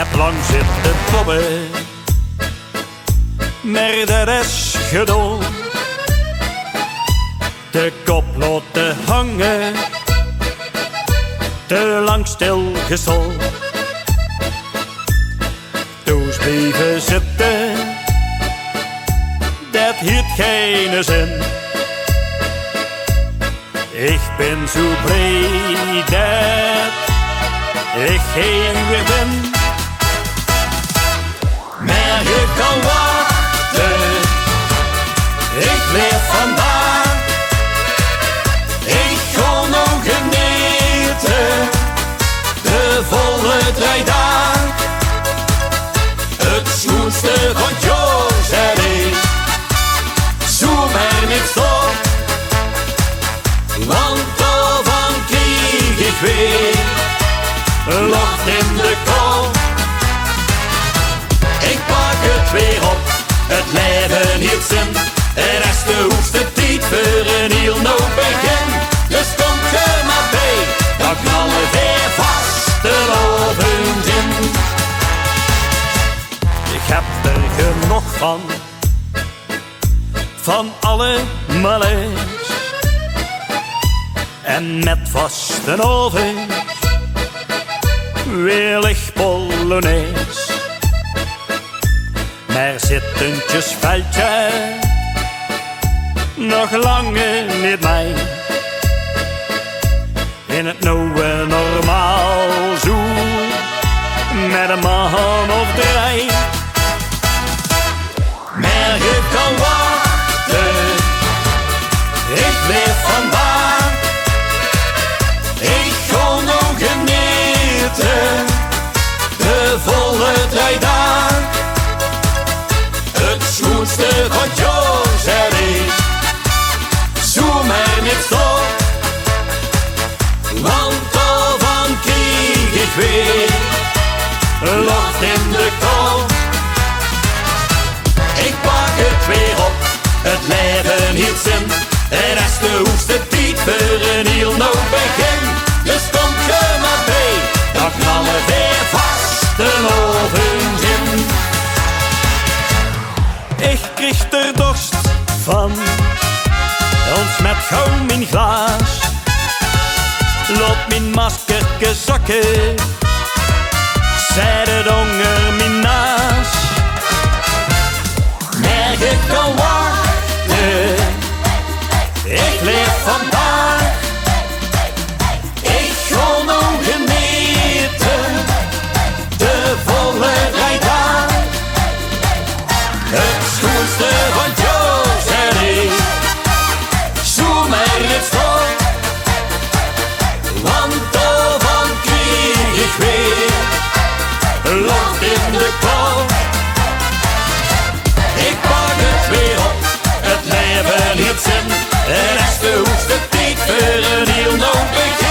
heb lang zitten tobben, maar dat is gedaan. De kop laten hangen, te lang stilgestaan. Toen blijven zitten, dat heeft geen zin. Ik ben zo blij dat ik geen weer ben. Maar je kan wachten, ik leef vandaag. Ik ga nog genieten, de volle 3 dagen. Het schoonste van Joos en ik, zoem er niks op. Want daarvan krijg ik weer lucht in de kop. Ik pak het weer op, het leven heeft zin. Er is de hoogste tijd voor een heel nieuw begin. Dus kom je maar bij, dan knallen weer vast de lovend in. Ik heb er genoeg van alle malaise. En met vaste oven wil ik Polonaise. Maar zittentjes veldje nog lange niet mij. In het nieuwe normaal zo met een man of 3. Maar je kan wachten, ik leef vandaag. Ik ga nog genieten, de volle 3 dagen. Het schoonste van Joos en ik, zoem er niks op. Want daarvan krijg ik weer lucht in de kop. Ik pak het weer op, het leven heeft zin. Er is de hoogste tijd voor een heel nieuw begin. Dus kom je maar bij, dan knallen weer vast de lovend in. Ik kreeg er dorst van, ons met gauw mijn glaas. Laat mijn maskerke zakken, zei de donger mijn naas. Maar je kan wachten, ik leef vandaag. Ik ga nog genieten, de volle 3 dagen. Het schoonste van Joos en ik, zoem er niks op. Want daarvan krijg ik weer lucht in de kop. Ik pak het weer op, het leven heeft zin. Er is de hoogste tijd voor een heel nieuw begin.